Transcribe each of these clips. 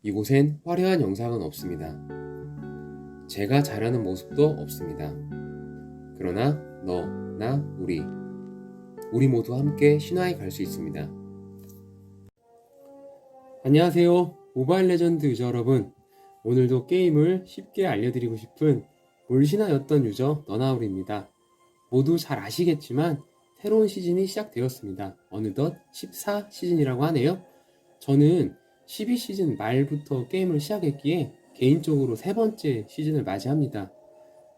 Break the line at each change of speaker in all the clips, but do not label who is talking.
이곳엔 화려한 영상은 없습니다. 제가 잘하는 모습도 없습니다. 그러나 너, 나, 우리 모두 함께 신화에 갈 수 있습니다. 안녕하세요. 모바일 레전드 유저 여러분. 오늘도 게임을 쉽게 알려드리고 싶은 몰신화였던 유저 너나우리입니다. 모두 잘 아시겠지만 새로운 시즌이 시작되었습니다. 어느덧 14시즌이라고 하네요. 저는 12시즌 말부터 게임을 시작했기에 개인적으로 세 번째 시즌을 맞이합니다.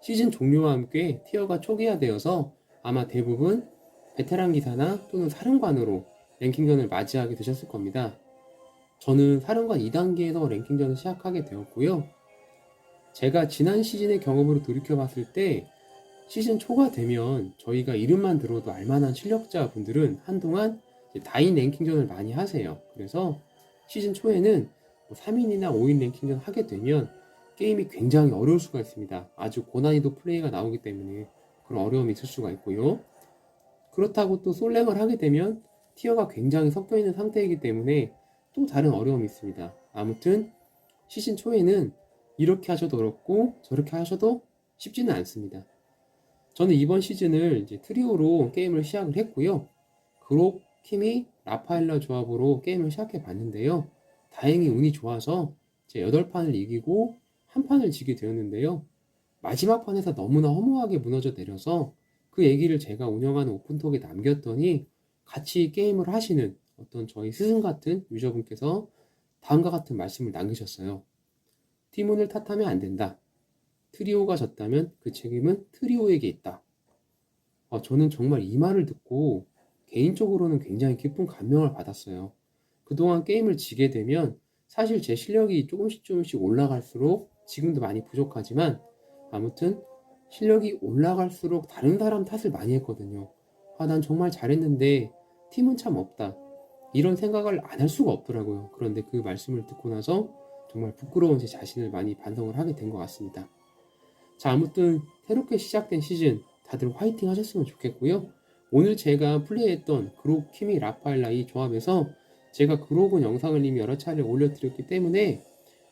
시즌 종료와 함께 티어가 초기화되어서 아마 대부분 베테랑 기사나 또는 사령관으로 랭킹전을 맞이하게 되셨을 겁니다. 저는 사령관 2단계에서 랭킹전을 시작하게 되었고요. 제가 지난 시즌의 경험으로 돌이켜봤을 때 시즌 초가 되면 저희가 이름만 들어도 알만한 실력자분들은 한동안 다인 랭킹전을 많이 하세요. 그래서 시즌 초에는 3인이나 5인 랭킹전 하게 되면 게임이 굉장히 어려울 수가 있습니다. 아주 고난이도 플레이가 나오기 때문에 그런 어려움이 있을 수가 있고요. 그렇다고 또 솔랭을 하게 되면 티어가 굉장히 섞여 있는 상태이기 때문에 또 다른 어려움이 있습니다. 아무튼 시즌 초에는 이렇게 하셔도 어렵고 저렇게 하셔도 쉽지는 않습니다. 저는 이번 시즌을 이제 트리오로 게임을 시작을 했고요. 그록, 키미, 라파엘라 조합으로 게임을 시작해 봤는데요. 다행히 운이 좋아서 제 8판을 이기고 한 판을 지게 되었는데요. 마지막 판에서 너무나 허무하게 무너져 내려서 그 얘기를 제가 운영하는 오픈톡에 남겼더니 같이 게임을 하시는 어떤 저희 스승 같은 유저분께서 다음과 같은 말씀을 남기셨어요. 팀운을 탓하면 안 된다. 트리오가 졌다면 그 책임은 트리오에게 있다. 저는 정말 이 말을 듣고 개인적으로는 굉장히 깊은 감명을 받았어요. 그동안 게임을 지게 되면 사실 제 실력이 조금씩 올라갈수록 지금도 많이 부족하지만 아무튼 실력이 올라갈수록 다른 사람 탓을 많이 했거든요. 난 정말 잘했는데 팀은 참 없다. 이런 생각을 안 할 수가 없더라고요. 그런데 그 말씀을 듣고 나서 정말 부끄러운 제 자신을 많이 반성을 하게 된 것 같습니다. 자, 아무튼 새롭게 시작된 시즌 다들 화이팅 하셨으면 좋겠고요. 오늘 제가 플레이했던 그록, 키미, 라파엘라 이 조합에서 제가 그록은 영상을 이미 여러 차례 올려드렸기 때문에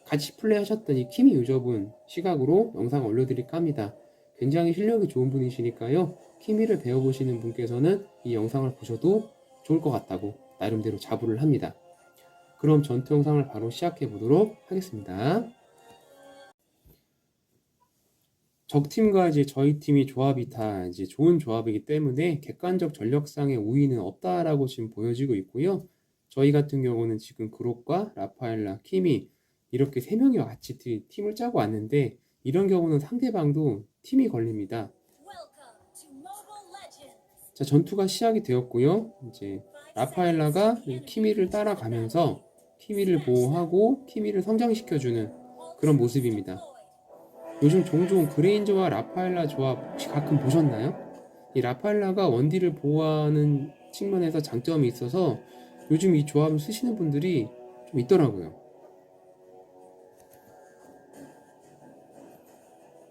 같이 플레이하셨던 이 키미 유저분 시각으로 영상을 올려드릴까 합니다. 굉장히 실력이 좋은 분이시니까요. 키미를 배워보시는 분께서는 이 영상을 보셔도 좋을 것 같다고 나름대로 자부를 합니다. 그럼 전투 영상을 바로 시작해 보도록 하겠습니다. 적팀과 이제 저희 팀이 조합이 다 이제 좋은 조합이기 때문에 객관적 전력상의 우위는 없다라고 지금 보여지고 있고요. 저희 같은 경우는 지금 그록과 라파엘라, 키미 이렇게 3명이 같이 팀을 짜고 왔는데 이런 경우는 상대방도 팀이 걸립니다. 자, 전투가 시작이 되었고요. 이제 라파엘라가 키미를 따라가면서 키미를 보호하고 키미를 성장시켜주는 그런 모습입니다. 요즘 종종 그레인저와 라파엘라 조합 혹시 가끔 보셨나요? 이 라파엘라가 원딜을 보호하는 측면에서 장점이 있어서 요즘 이 조합을 쓰시는 분들이 좀 있더라고요.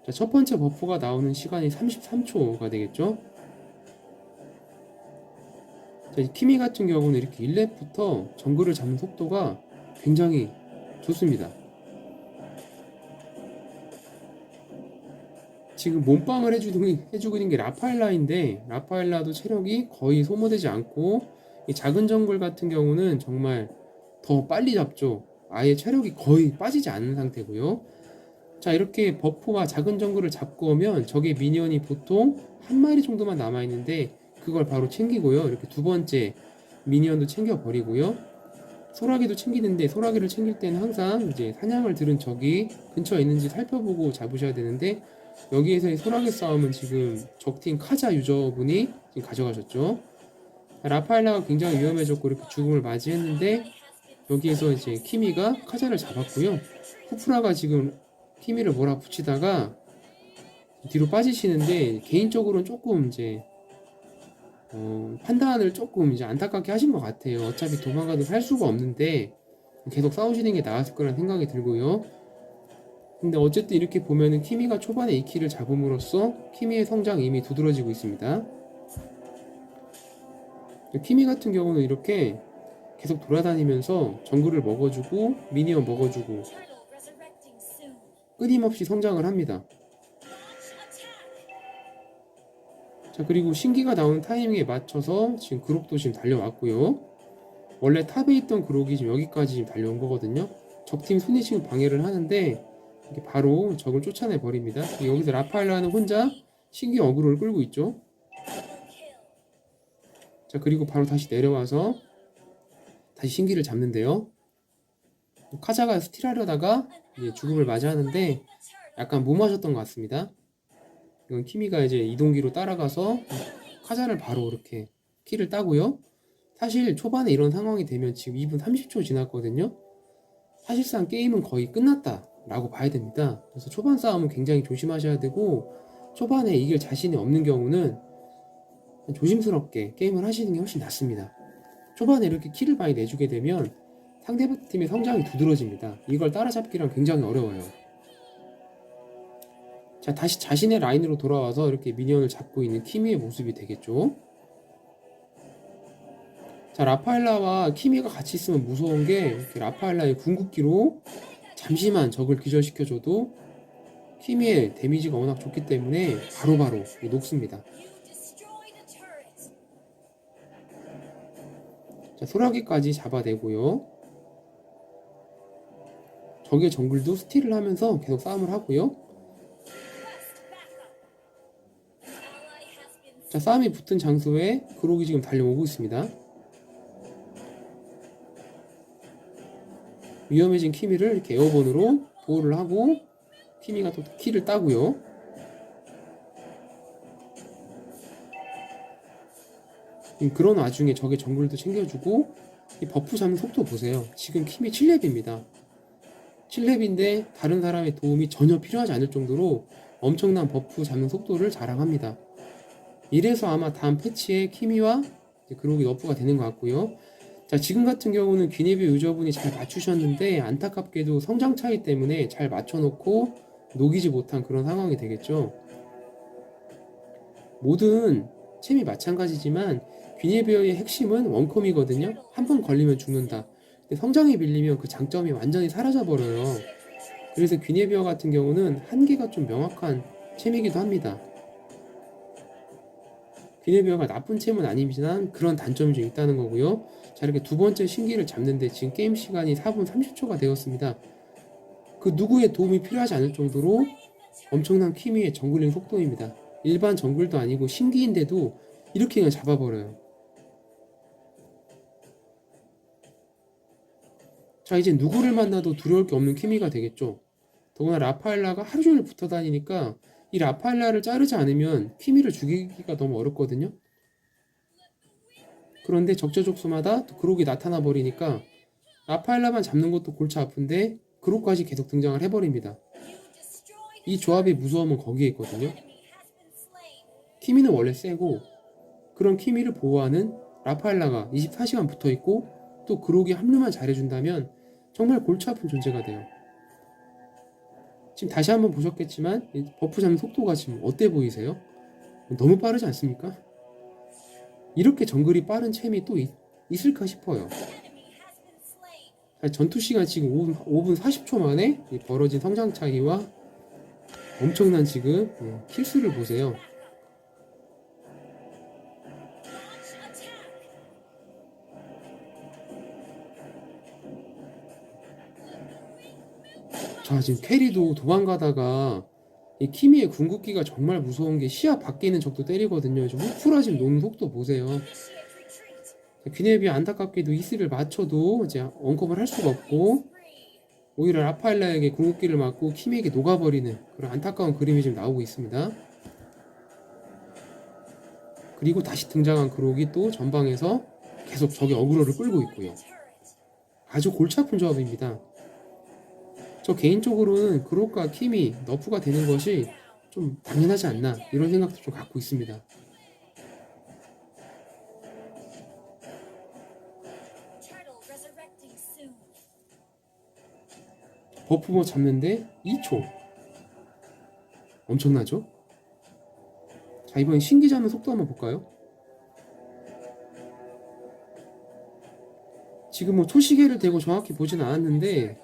자, 첫 번째 버프가 나오는 시간이 33초가 되겠죠? 자, 이 키미 같은 경우는 이렇게 1렙부터 정글을 잡는 속도가 굉장히 좋습니다. 지금 몸빵을 해주고 있는 게 라파엘라인데 라파엘라도 체력이 거의 소모되지 않고 이 작은 정글 같은 경우는 정말 더 빨리 잡죠. 아예 체력이 거의 빠지지 않는 상태고요. 자, 이렇게 버프와 작은 정글을 잡고 오면 적의 미니언이 보통 한 마리 정도만 남아있는데 그걸 바로 챙기고요. 이렇게 두 번째 미니언도 챙겨버리고요. 소라기도 챙기는데 소라기를 챙길 때는 항상 이제 사냥을 들은 적이 근처에 있는지 살펴보고 잡으셔야 되는데 여기에서의 소라기 싸움은 지금 적팀 카자 유저분이 지금 가져가셨죠. 라파엘라가 굉장히 위험해졌고 이렇게 죽음을 맞이했는데 여기에서 이제 키미가 카자를 잡았고요. 후프라가 지금 키미를 몰아붙이다가 뒤로 빠지시는데 개인적으로는 조금 이제 판단을 조금 이제 안타깝게 하신 것 같아요. 어차피 도망가도 살 수가 없는데 계속 싸우시는 게 나았을 거라는 생각이 들고요. 근데 어쨌든 이렇게 보면은 키미가 초반에 이 킬을 잡음으로써 키미의 성장이 이미 두드러지고 있습니다. 키미 같은 경우는 이렇게 계속 돌아다니면서 정글을 먹어주고 미니언 먹어주고 끊임없이 성장을 합니다. 자, 그리고 신기가 나오는 타이밍에 맞춰서 지금 그록도 지금 달려왔고요. 원래 탑에 있던 그록이 지금 여기까지 지금 달려온 거거든요. 적팀 손이 지금 방해를 하는데 이렇게 바로 적을 쫓아내 버립니다. 여기서 라파엘라는 혼자 신기 어그로를 끌고 있죠. 자, 그리고 바로 다시 내려와서 다시 신기를 잡는데요. 카자가 스틸하려다가 이제 죽음을 맞이하는데 약간 못 맞았던 것 같습니다. 이건 키미가 이제 이동기로 따라가서 카자를 바로 이렇게 킬을 따고요. 사실 초반에 이런 상황이 되면 지금 2분 30초 지났거든요. 사실상 게임은 거의 끝났다 라고 봐야 됩니다. 그래서 초반 싸움은 굉장히 조심하셔야 되고, 초반에 이길 자신이 없는 경우는 조심스럽게 게임을 하시는 게 훨씬 낫습니다. 초반에 이렇게 킬을 많이 내주게 되면 상대팀의 성장이 두드러집니다. 이걸 따라잡기란 굉장히 어려워요. 자, 다시 자신의 라인으로 돌아와서 이렇게 미니언을 잡고 있는 키미의 모습이 되겠죠. 자, 라파엘라와 키미가 같이 있으면 무서운 게 이렇게 라파엘라의 궁극기로 잠시만 적을 기절시켜줘도 키미의 데미지가 워낙 좋기 때문에 바로바로 녹습니다. 자, 소라기까지 잡아내고요. 적의 정글도 스틸을 하면서 계속 싸움을 하고요. 자, 싸움이 붙은 장소에 그록이 지금 달려오고 있습니다. 위험해진 키미를 이렇게 에어본으로 보호를 하고 키미가 또 킬을 따고요. 그런 와중에 적의 정글도 챙겨주고, 이 버프 잡는 속도 보세요. 지금 키미 7렙입니다. 7렙인데 다른 사람의 도움이 전혀 필요하지 않을 정도로 엄청난 버프 잡는 속도를 자랑합니다. 이래서 아마 다음 패치에 키미와 그록이 너프가 되는 것 같고요. 자, 지금 같은 경우는 귀네비 유저분이 잘 맞추셨는데 안타깝게도 성장 차이 때문에 잘 맞춰놓고 녹이지 못한 그런 상황이 되겠죠. 모든 챔이 마찬가지지만 귀네비어의 핵심은 원컴이거든요. 한 번 걸리면 죽는다. 근데 성장이 밀리면 그 장점이 완전히 사라져버려요. 그래서 귀네비어 같은 경우는 한계가 좀 명확한 챔이기도 합니다. 귀네비어가 나쁜 챔은 아니지만 그런 단점이 좀 있다는 거고요. 자, 이렇게 두 번째 신기를 잡는데 지금 게임 시간이 4분 30초가 되었습니다. 그 누구의 도움이 필요하지 않을 정도로 엄청난 키미의 정글링 속도입니다. 일반 정글도 아니고 신기인데도 이렇게 그냥 잡아버려요. 자, 이제 누구를 만나도 두려울 게 없는 키미가 되겠죠. 더구나 라파엘라가 하루 종일 붙어 다니니까 이 라파엘라를 자르지 않으면 키미를 죽이기가 너무 어렵거든요. 그런데 적재적소마다 또 그록이 나타나 버리니까 라파엘라만 잡는 것도 골치 아픈데 그록까지 계속 등장을 해버립니다. 이 조합의 무서움은 거기에 있거든요. 키미는 원래 세고 그런 키미를 보호하는 라파엘라가 24시간 붙어있고 또 그록이 합류만 잘해준다면 정말 골치 아픈 존재가 돼요. 지금 다시 한번 보셨겠지만 버프 잡는 속도가 지금 어때 보이세요? 너무 빠르지 않습니까? 이렇게 정글이 빠른 챔이 또 있을까 싶어요. 전투 시간 지금 5분 40초 만에 벌어진 성장 차이와 엄청난 지금 킬수를 보세요. 자, 지금 캐리도 도망가다가 이 키미의 궁극기가 정말 무서운 게 시야 밖에 있는 적도 때리거든요. 지금 후프라 지금 노는 속도 보세요. 귀네비 안타깝게도 이스를 맞춰도 이제 언컵을 할 수가 없고 오히려 라파엘라에게 궁극기를 맞고 키미에게 녹아버리는 그런 안타까운 그림이 지금 나오고 있습니다. 그리고 다시 등장한 그록이 또 전방에서 계속 적의 어그로를 끌고 있고요. 아주 골치 아픈 조합입니다. 저 개인적으로는 그록과 킴이 너프가 되는 것이 좀 당연하지 않나 이런 생각도 좀 갖고 있습니다. 버프버 잡는데 2초 엄청나죠? 자, 이번엔 신기 잡는 속도 한번 볼까요? 지금 뭐 초시계를 대고 정확히 보진 않았는데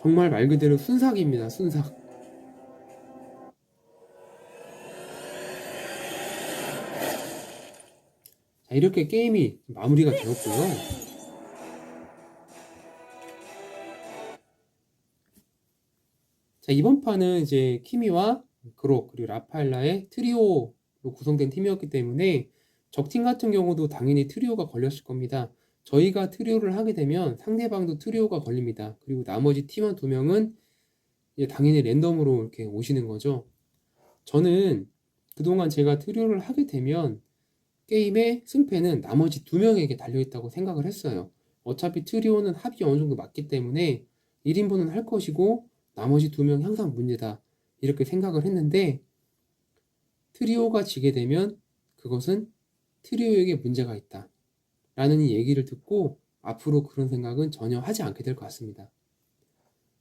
정말 말 그대로 순삭입니다. 순삭. 자, 이렇게 게임이 마무리가 되었고요. 자, 이번 판은 이제 키미와 그록 그리고 라파엘라의 트리오로 구성된 팀이었기 때문에 적팀 같은 경우도 당연히 트리오가 걸렸을 겁니다. 저희가 트리오를 하게 되면 상대방도 트리오가 걸립니다. 그리고 나머지 팀원 2명은 당연히 랜덤으로 이렇게 오시는 거죠. 저는 그동안 제가 트리오를 하게 되면 게임의 승패는 나머지 2명에게 달려있다고 생각을 했어요. 어차피 트리오는 합이 어느 정도 맞기 때문에 1인분은 할 것이고 나머지 2명 항상 문제다, 이렇게 생각을 했는데 트리오가 지게 되면 그것은 트리오에게 문제가 있다 라는 이 얘기를 듣고 앞으로 그런 생각은 전혀 하지 않게 될 것 같습니다.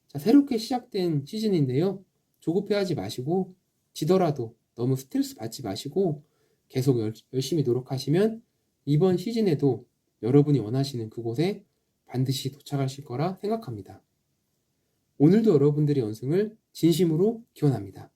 자, 새롭게 시작된 시즌인데요. 조급해하지 마시고 지더라도 너무 스트레스 받지 마시고 계속 열심히 노력하시면 이번 시즌에도 여러분이 원하시는 그곳에 반드시 도착하실 거라 생각합니다. 오늘도 여러분들의 연승을 진심으로 기원합니다.